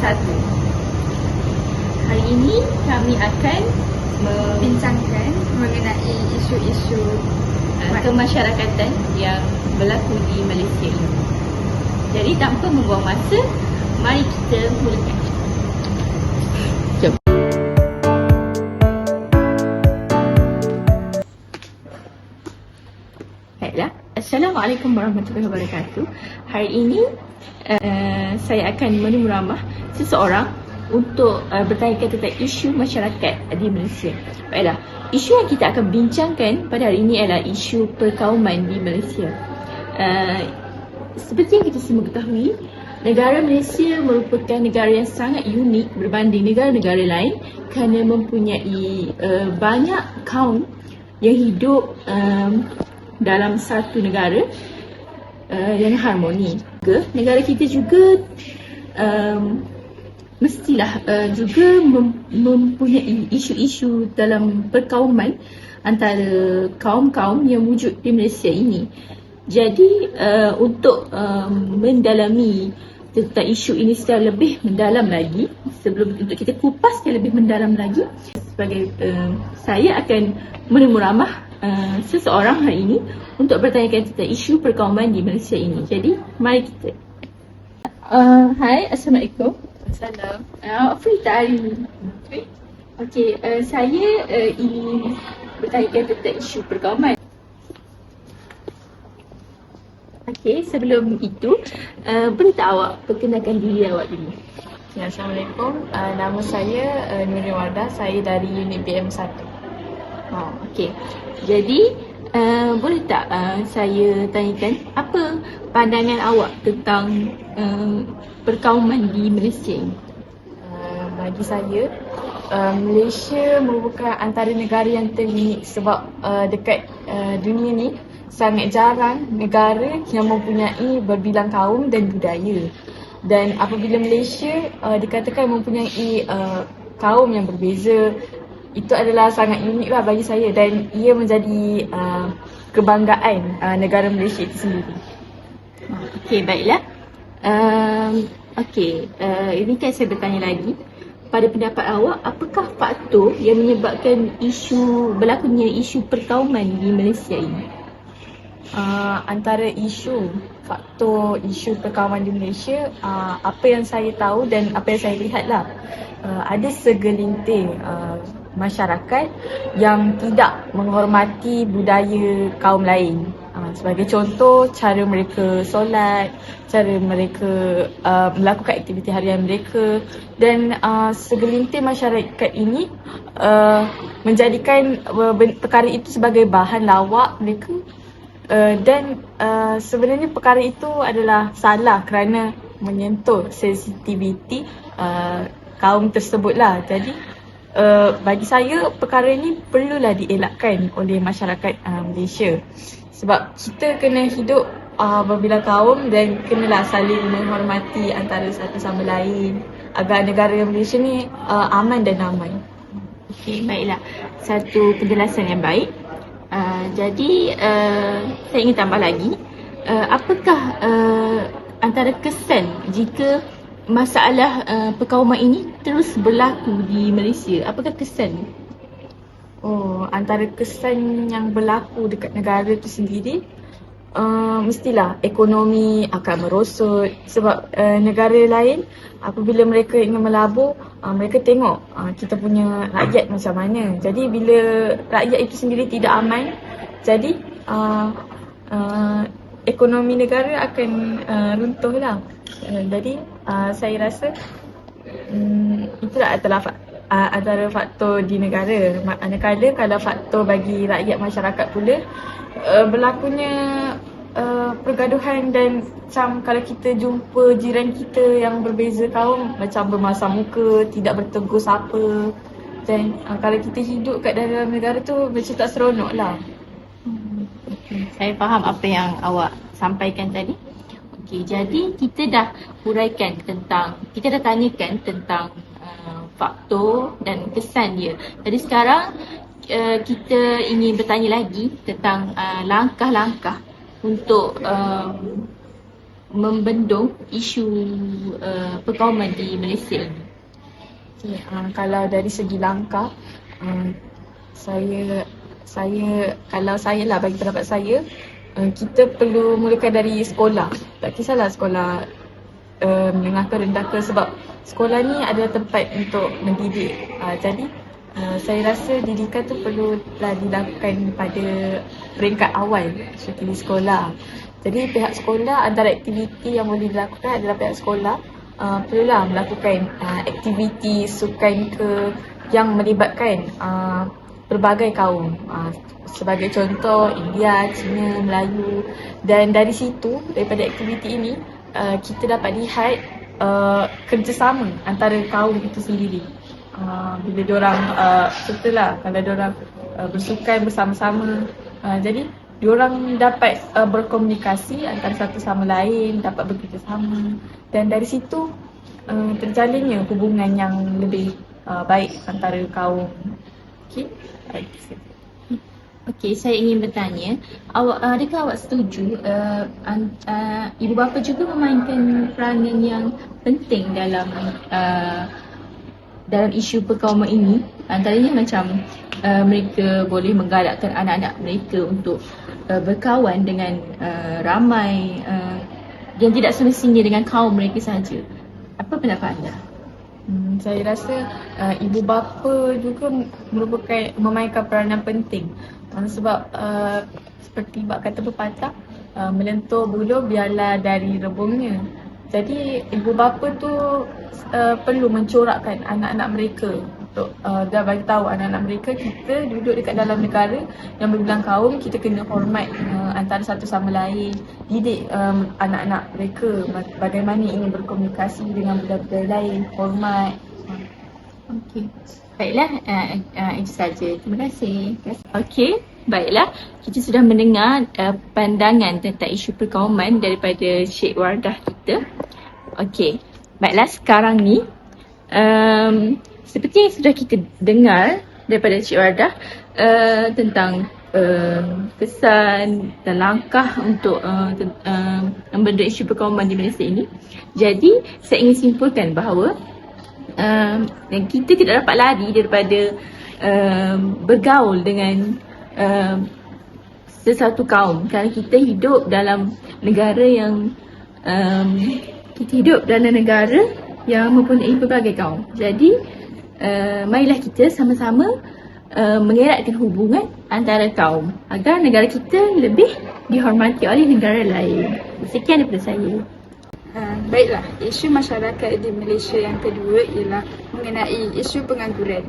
1. Hari ini kami akan membincangkan mengenai isu-isu kemasyarakatan yang berlaku di Malaysia ini. Jadi tanpa membuang masa, mari kita mulakan. Jom. Baiklah. Assalamualaikum warahmatullahi wabarakatuh. Hari ini saya akan menemuramah seseorang untuk bertanya tentang isu masyarakat di Malaysia. Baiklah, isu yang kita akan bincangkan pada hari ini adalah isu perkauman di Malaysia. Seperti yang kita semua ketahui, negara Malaysia merupakan negara yang sangat unik berbanding negara-negara lain kerana mempunyai banyak kaum yang hidup dalam satu negara yang harmoni. Negara kita juga mestilah juga mempunyai isu-isu dalam perkauman antara kaum-kaum yang wujud di Malaysia ini. Jadi untuk mendalami tentang isu ini secara lebih mendalam lagi, sebelum untuk kita kupaskan lebih mendalam lagi, sebagai saya akan menemuramah seseorang hari ini untuk bertanyakan tentang isu perkauman di Malaysia ini. Jadi mari kita. Hai, Assalamualaikum. Salam. Apa hari ini? Okey, saya ingin bertanyakan tentang isu perkauman. Okey, sebelum itu, boleh tak awak perkenalkan diri awak dulu? Ya, Assalamualaikum. Nama saya Nurin Wardah. Saya dari unit BM1. Okey. Jadi, boleh tak saya tanyakan apa pandangan awak tentang perkauman di Malaysia ini? Bagi saya, Malaysia merupakan antara negara yang terunik sebab dekat dunia ni sangat jarang negara yang mempunyai berbilang kaum dan budaya. Dan apabila Malaysia dikatakan mempunyai kaum yang berbeza, itu adalah sangat unik lah bagi saya dan ia menjadi kebanggaan negara Malaysia itu sendiri. Okey, baiklah. Ini kan saya bertanya lagi. Pada pendapat awak, apakah faktor yang menyebabkan berlakunya isu perkauman di Malaysia ini? Antara faktor isu perkauman di Malaysia, apa yang saya tahu dan apa yang saya lihat lah, ada segelintir masyarakat yang tidak menghormati budaya kaum lain. Sebagai contoh, cara mereka solat, cara mereka melakukan aktiviti harian mereka, dan segelintir masyarakat ini menjadikan perkara itu sebagai bahan lawak mereka. Dan sebenarnya perkara itu adalah salah kerana menyentuh sensitiviti kaum tersebutlah. Jadi bagi saya perkara ini perlulah dielakkan oleh masyarakat Malaysia. Sebab kita kena hidup berbilang kaum dan kenalah saling menghormati antara satu sama lain agar negara Malaysia ni aman dan damai. Okey, baiklah. Satu penjelasan yang baik. Jadi saya ingin tambah lagi, apakah antara kesan jika masalah perkauman ini terus berlaku di Malaysia? Apakah kesan? Antara kesan yang berlaku dekat negara itu sendiri, mestilah ekonomi akan merosot sebab negara lain apabila mereka ingin melabur, mereka tengok kita punya rakyat macam mana. Jadi bila rakyat itu sendiri tidak aman, jadi ekonomi negara akan runtuh lah. Jadi saya rasa itulah antara faktor di negara. Manakala kalau faktor bagi rakyat masyarakat pula, berlakunya pergaduhan dan macam kalau kita jumpa jiran kita yang berbeza kaum, macam bermasam muka, tidak bertegur sapa. Dan kalau kita hidup kat dalam negara tu macam tak seronok lah. Saya faham apa yang awak sampaikan tadi. Okey, jadi kita dah huraikan kita dah tanyakan tentang faktor dan kesan dia. Jadi sekarang kita ingin bertanya lagi tentang langkah-langkah untuk membendung isu perkauman di Malaysia ini? Okay, kalau dari segi langkah, saya kalau saya lah, bagi pendapat saya, kita perlu mulakan dari sekolah. Tak kisahlah sekolah menengah ke rendah ke, sebab sekolah ni adalah tempat untuk mendidik. Jadi saya rasa didikan tu perlulah dilakukan pada peringkat awal, seperti di sekolah. Jadi pihak sekolah, antara aktiviti yang boleh dilakukan adalah pihak sekolah perlulah melakukan aktiviti sukan ke yang melibatkan pelbagai kaum. Sebagai contoh, India, Cina, Melayu. Dan dari situ, daripada aktiviti ini, kita dapat lihat kerjasama antara kaum itu sendiri. Bila diorang, contohlah kalau diorang bersukan bersama-sama, jadi diorang dapat berkomunikasi antara satu sama lain, dapat bekerjasama, dan dari situ terjalinnya hubungan yang lebih baik antara kaum. Okey, Okey, saya ingin bertanya, adakah awak setuju ibu bapa juga memainkan peranan yang penting dalam isu perkauman ini? Antaranya macam mereka boleh menggalakkan anak-anak mereka untuk berkawan dengan ramai yang tidak semestinya dengan kaum mereka sahaja. Apa pendapat anda? Saya rasa ibu bapa juga memainkan peranan penting. Sebab seperti bab kata pepatah, melentur buluh biarlah dari rebungnya. Jadi ibu bapa tu perlu mencorakkan anak-anak mereka untuk dah bagi tahu anak-anak mereka, kita duduk dekat dalam negara yang berbilang kaum, kita kena hormat antara satu sama lain. Didik anak-anak mereka bagaimana ingin berkomunikasi dengan budaya-budaya lain, hormat. Okey. Baiklah, itu saja. Terima kasih. Okey, baiklah. Kita sudah mendengar pandangan tentang isu perkauman daripada Cik Wardah kita. Okey, baiklah, sekarang ni seperti yang sudah kita dengar daripada Cik Wardah tentang kesan dan langkah untuk membendung isu perkauman di Malaysia ini. Jadi, saya ingin simpulkan bahawa kita tidak dapat lari daripada bergaul dengan sesuatu kaum, kerana kita hidup dalam negara yang mempunyai pelbagai kaum. Jadi marilah kita sama-sama mengeratkan hubungan antara kaum agar negara kita lebih dihormati oleh negara lain. Sekian daripada saya. Baiklah, isu masyarakat di Malaysia yang kedua ialah mengenai isu pengangguran.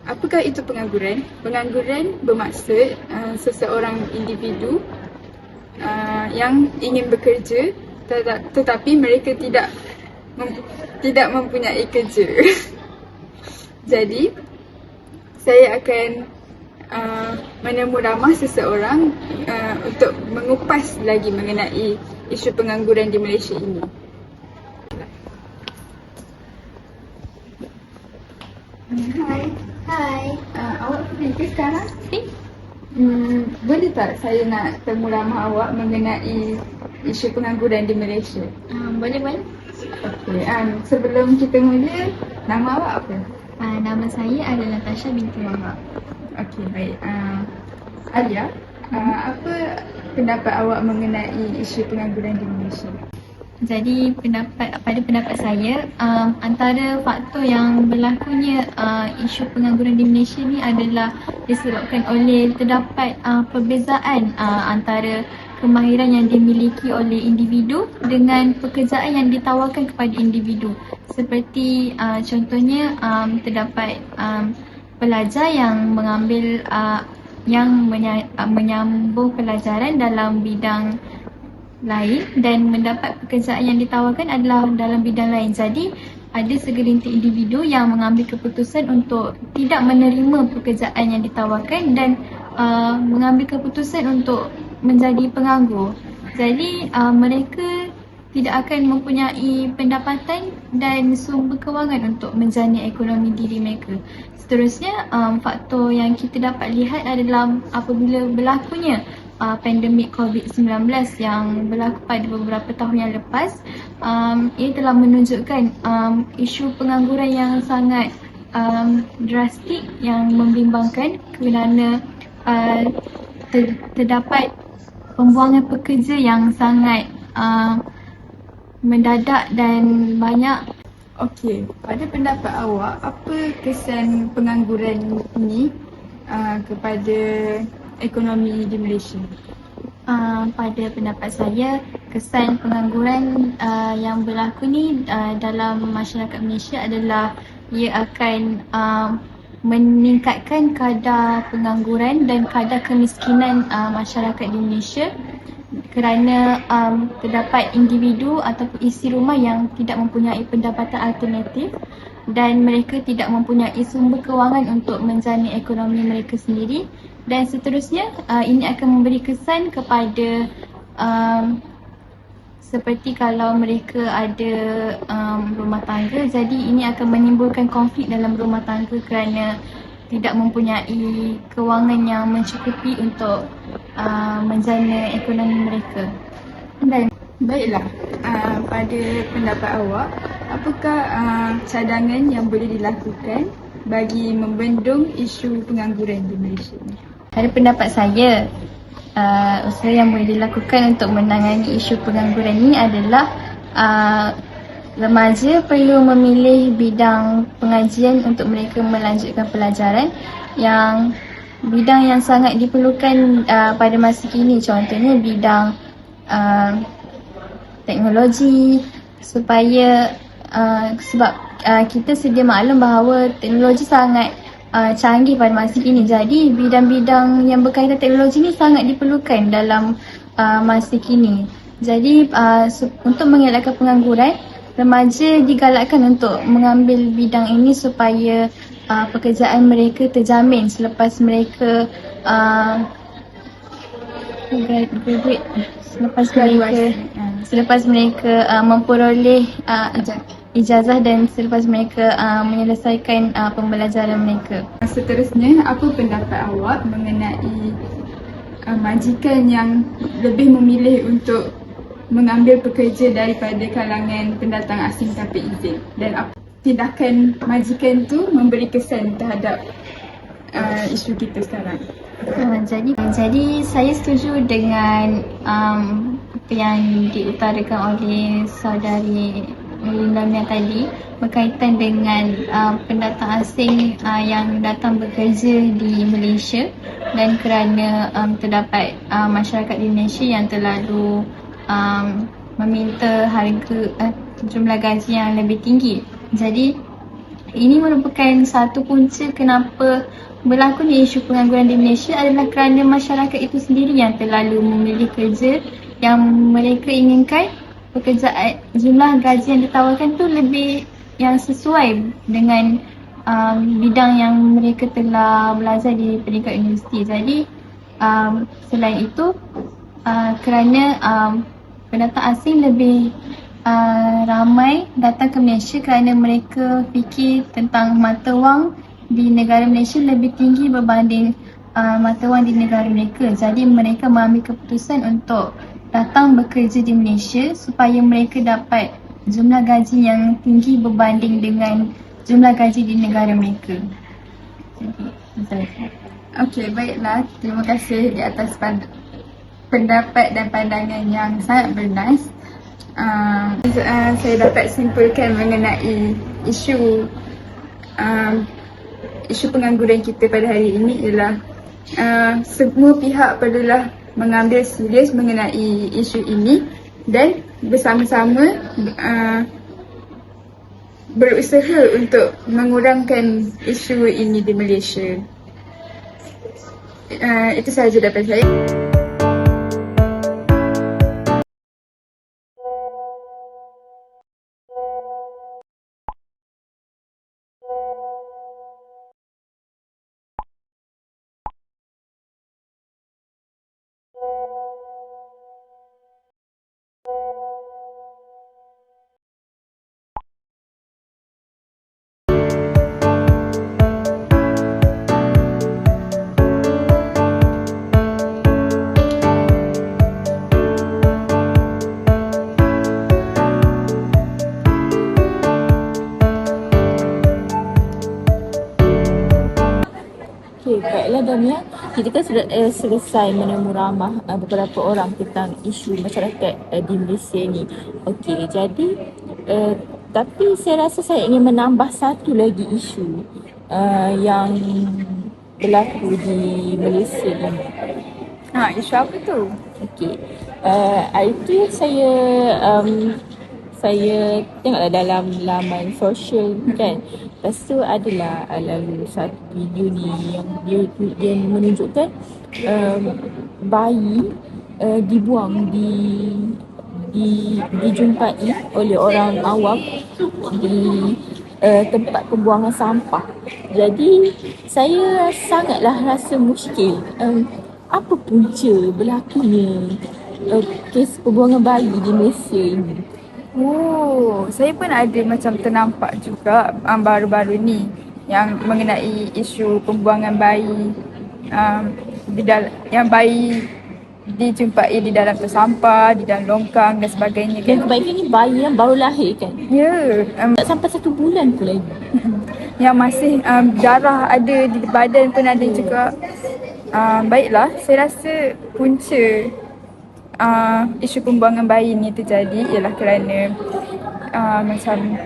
Apakah itu pengangguran? Pengangguran bermaksud seseorang individu yang ingin bekerja tetapi mereka tidak mempunyai kerja. Jadi, saya akan menemu ramah seseorang untuk mengupas lagi mengenai isu pengangguran di Malaysia ini. Hai. Awak kenapa sekarang? Boleh tak saya nak temu ramah awak mengenai isu pengangguran di Malaysia? Boleh. Okey, sebelum kita mula, nama awak apa? Nama saya adalah Tasha binti Wahab. Okey, baik. Alia, apa pendapat awak mengenai isu pengangguran di Malaysia? Jadi pada pendapat saya, antara faktor yang berlakunya isu pengangguran di Malaysia ni adalah disebabkan oleh terdapat perbezaan antara kemahiran yang dimiliki oleh individu dengan pekerjaan yang ditawarkan kepada individu. Seperti contohnya terdapat pelajar yang mengambil menyambung pelajaran dalam bidang lain dan mendapat pekerjaan yang ditawarkan adalah dalam bidang lain. Jadi ada segelintir individu yang mengambil keputusan untuk tidak menerima pekerjaan yang ditawarkan dan mengambil keputusan untuk menjadi penganggur. Jadi mereka tidak akan mempunyai pendapatan dan sumber kewangan untuk menjana ekonomi diri mereka. Seterusnya, faktor yang kita dapat lihat adalah apabila berlakunya pandemik COVID-19 yang berlaku pada beberapa tahun yang lepas, ia telah menunjukkan isu pengangguran yang sangat drastik yang membimbangkan kerana terdapat pembuangan pekerja yang sangat mendadak dan banyak. Okey, pada pendapat awak, apa kesan pengangguran ini kepada ekonomi di Malaysia? Pada pendapat saya, kesan pengangguran yang berlaku ni dalam masyarakat Malaysia adalah ia akan meningkatkan kadar pengangguran dan kadar kemiskinan masyarakat di Malaysia kerana terdapat individu ataupun isi rumah yang tidak mempunyai pendapatan alternatif dan mereka tidak mempunyai sumber kewangan untuk menjana ekonomi mereka sendiri, dan seterusnya ini akan memberi kesan kepada seperti kalau mereka ada rumah tangga, jadi ini akan menimbulkan konflik dalam rumah tangga kerana tidak mempunyai kewangan yang mencukupi untuk menjana ekonomi mereka. Dan baiklah, pada pendapat awak, apakah cadangan yang boleh dilakukan bagi membendung isu pengangguran di Malaysia? Pada pendapat saya, usaha yang boleh dilakukan untuk menangani isu pengangguran ini adalah remaja perlu memilih bidang pengajian untuk mereka melanjutkan pelajaran yang bidang yang sangat diperlukan pada masa kini, contohnya bidang teknologi, supaya sebab kita sedia maklum bahawa teknologi sangat canggih pada masa kini, jadi bidang-bidang yang berkaitan teknologi ni sangat diperlukan dalam masa kini. Jadi untuk mengelakkan pengangguran, remaja digalakkan untuk mengambil bidang ini supaya pekerjaan mereka terjamin selepas mereka graduate, selepas mereka memperoleh ijazah dan selepas mereka menyelesaikan pembelajaran mereka. Seterusnya, apa pendapat awak mengenai majikan yang lebih memilih untuk mengambil pekerja daripada kalangan pendatang asing tanpa izin, dan apa tindakan majikan tu memberi kesan terhadap isu kita sekarang? Jadi saya setuju dengan apa yang diutarakan oleh saudari Linda tadi berkaitan dengan pendatang asing yang datang bekerja di Malaysia, dan kerana terdapat masyarakat di Malaysia yang terlalu meminta harga jumlah gaji yang lebih tinggi. Jadi ini merupakan satu punca kenapa berlakunya isu pengangguran di Malaysia adalah kerana masyarakat itu sendiri yang terlalu memilih kerja yang mereka inginkan. Pekerjaan, jumlah gaji yang ditawarkan tu lebih yang sesuai dengan bidang yang mereka telah belajar di peringkat universiti. Jadi selain itu kerana pendatang asing lebih ramai datang ke Malaysia kerana mereka fikir tentang mata wang di negara Malaysia lebih tinggi berbanding mata wang di negara mereka. Jadi mereka mengambil keputusan untuk datang bekerja di Malaysia supaya mereka dapat jumlah gaji yang tinggi berbanding dengan jumlah gaji di negara mereka. Okey, baiklah. Terima kasih di atas pendapat dan pandangan yang sangat bernas. Saya dapat simpulkan mengenai isu pengangguran kita pada hari ini ialah semua pihak perlulah mengambil serius mengenai isu ini dan bersama-sama berusaha untuk mengurangkan isu ini di Malaysia. Itu sahaja daripada saya. Okey, baiklah Damia. Kita kan sudah selesai menemu ramah beberapa orang tentang isu masyarakat di Malaysia ni. Okey, jadi tapi saya rasa saya ingin menambah satu lagi isu yang berlaku di Malaysia ni. Isu apa tu? Okey. Hari tu saya tengoklah dalam laman sosial kan. Lepas tu adalah lalu satu video ni yang dia menunjukkan bayi dibuang dijumpai oleh orang awam di tempat pembuangan sampah. Jadi saya sangatlah rasa muskil. Apa punca berlakunya kes pembuangan bayi di Malaysia ini? Saya pun ada macam ternampak juga baru-baru ni yang mengenai isu pembuangan bayi yang bayi dijumpai di dalam tong sampah, di dalam longkang dan sebagainya kan. Dan kebaikannya bayi yang baru lahir kan? Ya, Tak sampai 1 bulan pun lagi. yang masih darah ada di badan pun ada juga. Baiklah, saya rasa punca isu pembuangan bayi ni terjadi ialah kerana macam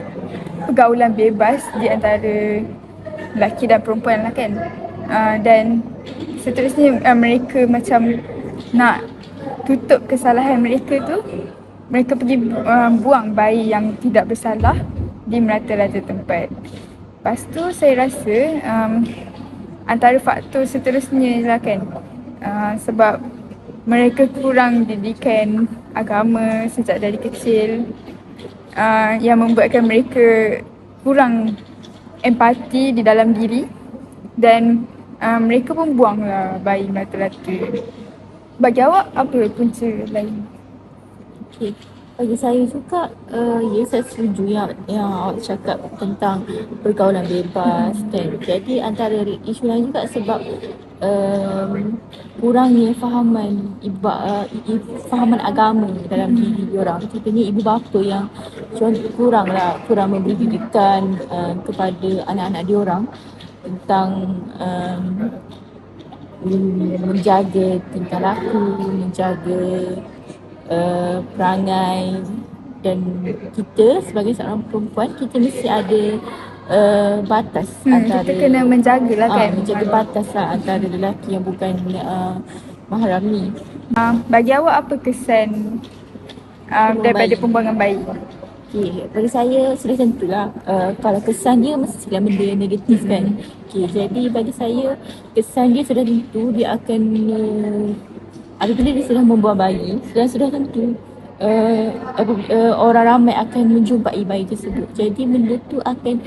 pergaulan bebas di antara lelaki dan perempuan lah kan. Dan seterusnya mereka macam nak tutup kesalahan mereka tu, mereka pergi buang bayi yang tidak bersalah di merata-rata tempat. Lepas tu saya rasa antara faktor seterusnya lah kan, sebab mereka kurang didikan agama sejak dari kecil, yang membuatkan mereka kurang empati di dalam diri dan mereka pun buanglah bayi merata-rata. Bagi awak apa punca lain? Okay. Bagi saya juga, saya setuju yang awak cakap tentang pergaulan bebas kan. Jadi antara isu lain juga sebab kurangnya fahaman agama dalam diri diorang. Contohnya ibu bapa yang kurang memberi didikan kepada anak-anak diorang tentang menjaga tingkah laku, menjaga perangai, dan kita sebagai seorang perempuan kita mesti ada batas antara kita kena menjagalah kan. menjaga batas lah antara lelaki yang bukan mahram ni. Bagi awak apa kesan daripada pembuangan bayi? Okay, bagi saya sudah tentulah kalau kesan dia mestilah benda yang negatif kan. Okay, jadi bagi saya kesan dia sudah tentu dia akan apabila dia sudah membuang bayi, sudah tentu orang ramai akan menjumpai bayi tersebut. Jadi benda tu akan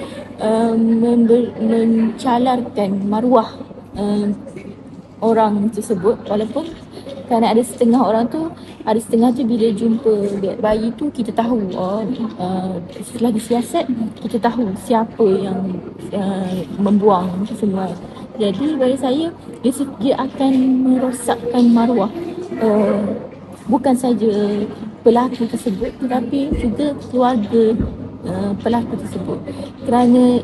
mencalarkan maruah orang tersebut, walaupun kerana ada setengah tu bila jumpa bayi tu kita tahu setelah disiasat kita tahu siapa yang membuang semua. Jadi bagi saya dia akan merosakkan maruah bukan saja pelaku tersebut tetapi juga keluarga pelaku tersebut, kerana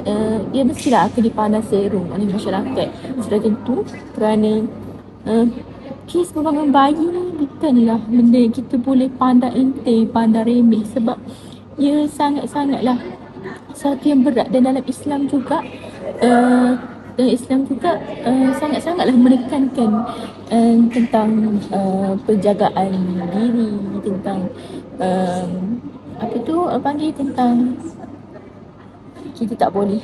dia mestilah akan dipandang serong oleh masyarakat. Sudah tentu kerana kes pembuangan bayi ni bukanlah benda yang kita boleh pandang enteng, pandang remeh, sebab ia sangat-sangatlah satu yang berat. Dan dalam Islam juga sangat-sangatlah menekankan tentang penjagaan diri, tentang tentang kita tak boleh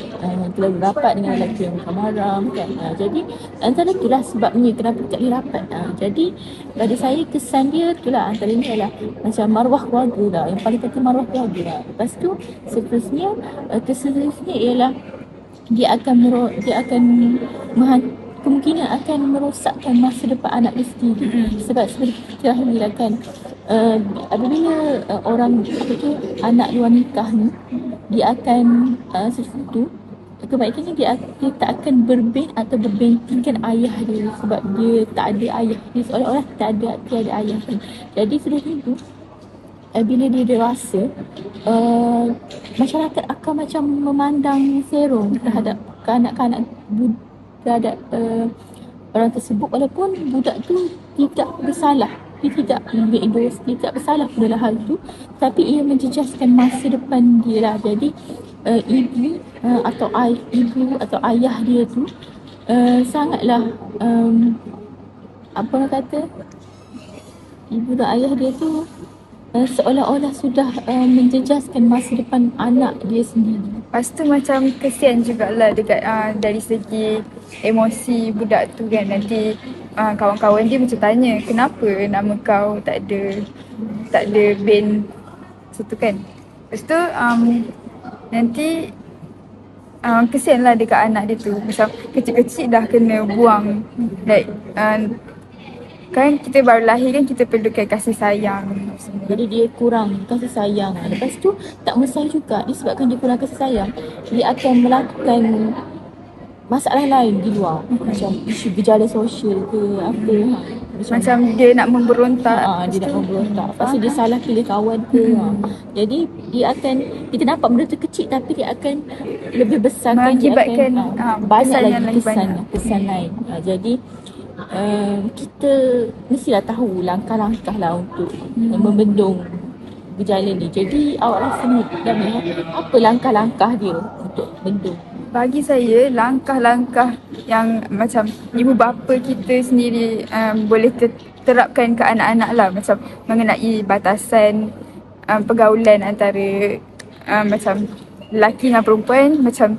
terlalu rapat dengan lelaki yang bukan mahram kan. Jadi antara itulah sebabnya kenapa tak boleh rapat. Jadi bagi saya kesan dia itulah, antara ini adalah macam maruah keluarga lah, yang paling penting maruah keluarga lah. Lepas tu seterusnya ialah dia akan kemungkinan akan merosakkan masa depan anak dia sendiri. Sebab seperti kita lah kan, apabila anak luar nikah ni, dia akan sesuatu kebaikannya dia tak akan berbeng atau berbandingkan ayah dia, sebab dia tak ada ayah, dia seolah-olah tiada ayah kan. Jadi sudah itu bila dia dewasa, masyarakat akan macam memandang serong terhadap kanak-kanak terhadap orang tersebut, walaupun budak tu tidak bersalah, dia tidak mengambil dosa, dia tidak bersalah pada hal tu, tapi ia menjejaskan masa depan dia lah. Jadi ibu atau ayah dia tu sangatlah apa orang kata, ibu dan ayah dia tu seolah-olah sudah menjejaskan masa depan anak dia sendiri. Lepas tu macam kesian jugalah dekat dari segi emosi budak tu kan. Nanti kawan-kawan dia macam tanya, kenapa nama kau tak ada bin situ kan. Lepas tu nanti kesianlah dekat anak dia tu. Macam kecil-kecil dah kena buang. Like kan kita baru lahir kan, kita perlukan kasih sayang. Jadi dia kurang kasih sayang. Lepas tu tak mustahil juga disebabkan dia kurang kasih sayang, dia akan melakukan masalah lain di luar, macam isu gejala sosial ke apa. Macam dia nak memberontak. Dia nak memberontak. Lepas tu dia salah pilih kawan ke. Jadi dia akan, kita nampak benda tu kecil tapi dia akan lebih besar, mengakibatkan banyak lagi banyak. kesan lain. Jadi kita mestilah tahu langkah-langkah lah untuk membendung gejala ni. Jadi awak rasa ni, Dami, apa langkah-langkah dia untuk bendung? Bagi saya, langkah-langkah yang macam ibu bapa kita sendiri boleh terapkan ke anak-anak lah. Macam mengenai batasan pergaulan antara macam lelaki dengan perempuan. Macam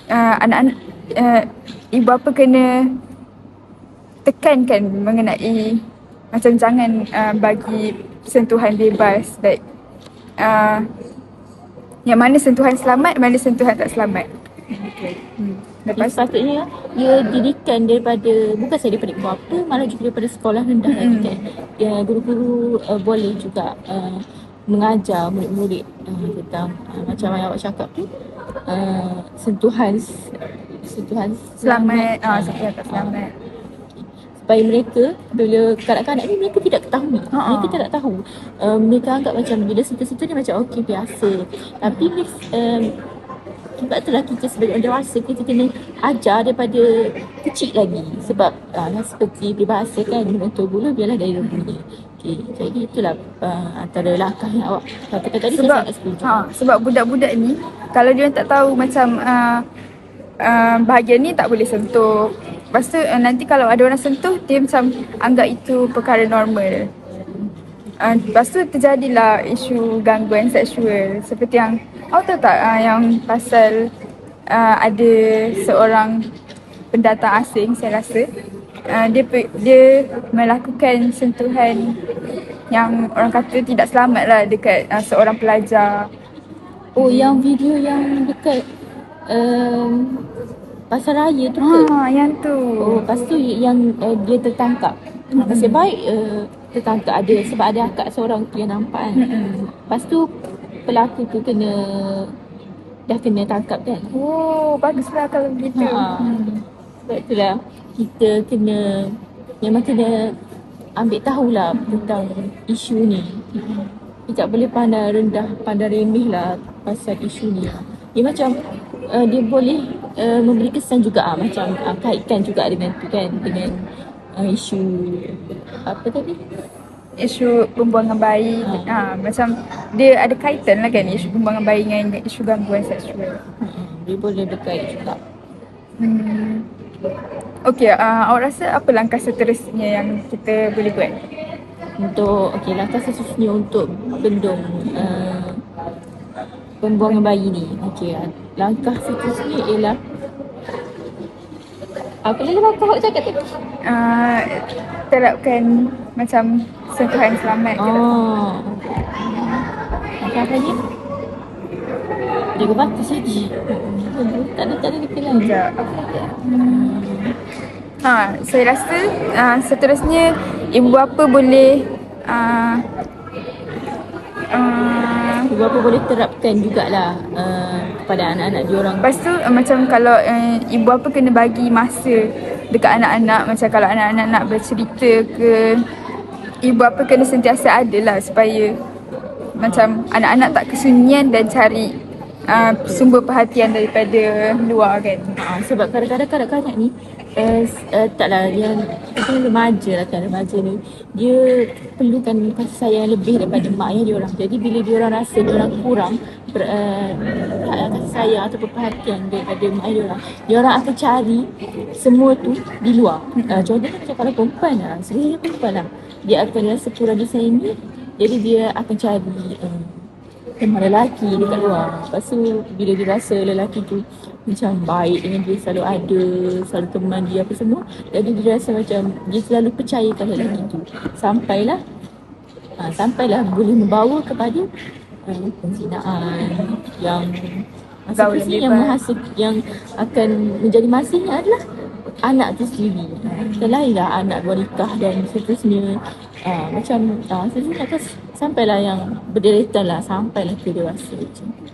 anak-anak, ibu bapa kena tekankan mengenai macam jangan bagi sentuhan bebas, like yang mana sentuhan selamat, mana sentuhan tak selamat. Lepas sepatutnya dia didikan bukan saja daripada ibu bapa, malah juga daripada sekolah rendah lagi kan. Guru-guru boleh juga mengajar murid-murid tentang macam yang awak cakap tu, sentuhan Selamat, sentuhan tak selamat. Supaya mereka, bila kanak-kanak ni mereka tidak ketahui, mereka tidak tahu, mereka anggap macam bila sentuh-sentuh ni macam okey, biasa. Tapi sebab itulah kita sebagai orang dewasa, kita kena ajar daripada kecil lagi. Sebab seperti peribahasa kan, membentuk bulu biarlah dari rebunya. Jadi itulah antara langkah yang awak katakan tadi. Sebab, saya sangat setuju. Sebab budak-budak ni, kalau dia tak tahu macam bahagian ni tak boleh sentuh. Lepas tu nanti kalau ada orang sentuh, dia macam anggap itu perkara normal. Lepas tu terjadilah isu gangguan seksual. Seperti yang awak tahu tak, yang pasal ada seorang pendatang asing, saya rasa dia melakukan sentuhan yang orang kata tidak selamat lah dekat seorang pelajar. Oh, yang video yang dekat pasar raya tu ke? Yang tu. Oh, lepas tu yang dia tertangkap. Nasib baik tertangkap ada, sebab ada akak seorang tu yang nampak kan. Lepas tu pelaku tu dah kena tangkap kan. Oh, baguslah kalau begitu. Sebab itulah kita memang kena ambil tahulah tentang isu ni. Kita tak boleh pandang rendah, pandang remeh lah pasal isu ni. Dia macam dia boleh memberi kesan juga macam kaitkan juga dengan tu kan, dengan isu apa tadi? Isu pembuangan bayi. Macam dia ada kaitan lah kan, isu pembuangan bayi dengan isu gangguan seksual. Dia boleh berkait juga. Okey, awak rasa apa langkah seterusnya yang kita boleh buat? Langkah seterusnya untuk bendung pembuangan bayi ni. Langkah seterusnya ialah apa lagi langkah awak cakap tadi? Terapkan macam sentuhan selamat ke. Langkah apa ni? Jaga batas lagi. Tak ada dikelang. Saya rasa seterusnya ibu bapa boleh ibu bapa boleh terapkan jugalah kepada anak-anak diorang. Lepas tu macam kalau ibu bapa kena bagi masa dekat anak-anak. Macam kalau anak-anak nak bercerita ke, ibu bapa kena sentiasa ada lah, supaya macam anak-anak tak kesunyian dan cari sumber perhatian daripada luar kan. Sebab kadang-kadang ni taklah yang remaja ni dia perlukan kasih sayang lebih daripada mak ayah dia orang. Jadi bila dia orang rasa dia orang kurang kasih sayang atau perhatian daripada mak ayah dia orang akan cari semua tu di luar. Contohnya macam kalau perempuan sebenarnya perempuan dia akan rasa kurang disayangi, jadi dia akan cari teman lelaki dekat luar. Lepas tu bila dia rasa lelaki tu macam baik dengan dia, selalu ada, selalu teman dia apa semua, jadi dia rasa macam dia selalu percayakan lelaki tu sampailah boleh membawa kepada pengzinaan yang yang akan menjadi masalahnya adalah anak tu sendiri. Selainlah anak wanita dan seterusnya. Seterusnya akan sampailah yang berderetan lah, sampailah ke dewasa macam tu.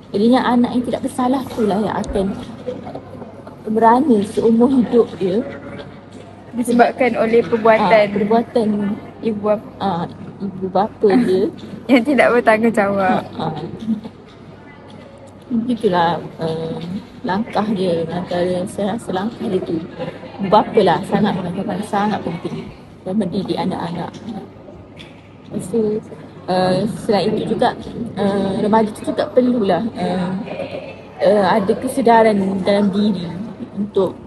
Jadinya anak yang tidak bersalah tu lah yang akan merana seumur hidup dia Disebabkan oleh perbuatan ibu bapa ibu bapa dia yang tidak bertanggungjawab. Begitulah langkah dia, antara saya rasa langkah dia tu ibu bapa lah sangat penting dan mendidik anak-anak. Lepas tu selain itu juga remaja tu juga perlulah ada kesedaran dalam diri untuk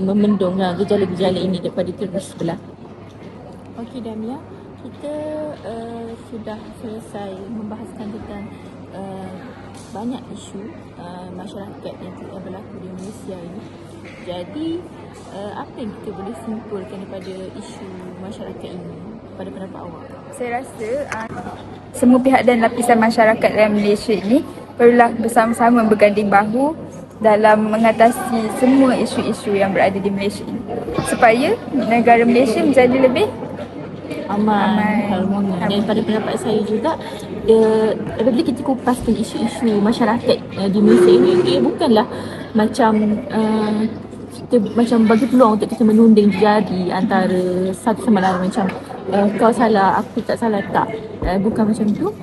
memendung gejala-gejala ini daripada terus berlaku. Okey Damia, kita sudah selesai membahaskan tentang banyak isu masyarakat yang berlaku di Malaysia ini. Jadi apa yang kita boleh simpulkan daripada isu masyarakat ini pada pendapat awak? Saya rasa semua pihak dan lapisan masyarakat dalam Malaysia ini perlulah bersama-sama berganding bahu dalam mengatasi semua isu-isu yang berada di Malaysia ini, supaya negara Malaysia menjadi lebih aman, harmoni. Dan pada pendapat saya juga apabila kita kupaskan isu-isu masyarakat di Malaysia ini, dia bukanlah macam kita macam bagi peluang untuk kita menunding jari antara satu sama lain, macam kau salah, aku tak salah, tak. Bukan macam tu.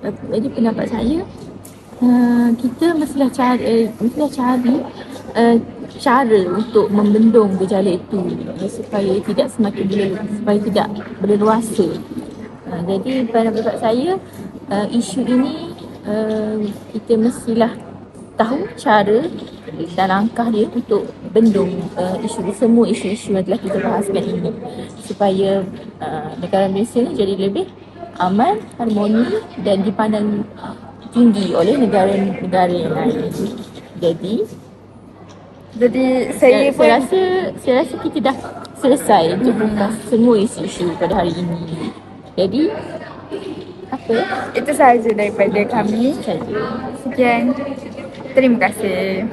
Jadi pendapat saya, kita mestilah cari cara untuk membendung gejala itu supaya tidak tidak berleluasa. Jadi pada pendapat saya, isu ini kita mestilah tahu cara dan langkah dia untuk bendung semua isu-isu yang telah kita bahaskan ini, supaya negara Malaysia ni jadi lebih aman, harmoni dan dipandang tinggi oleh negara-negara yang lain. Jadi saya rasa kita dah selesai untuk membahas semua isu-isu pada hari ini. Jadi itu sahaja daripada kami. Sekian. Terima kasih.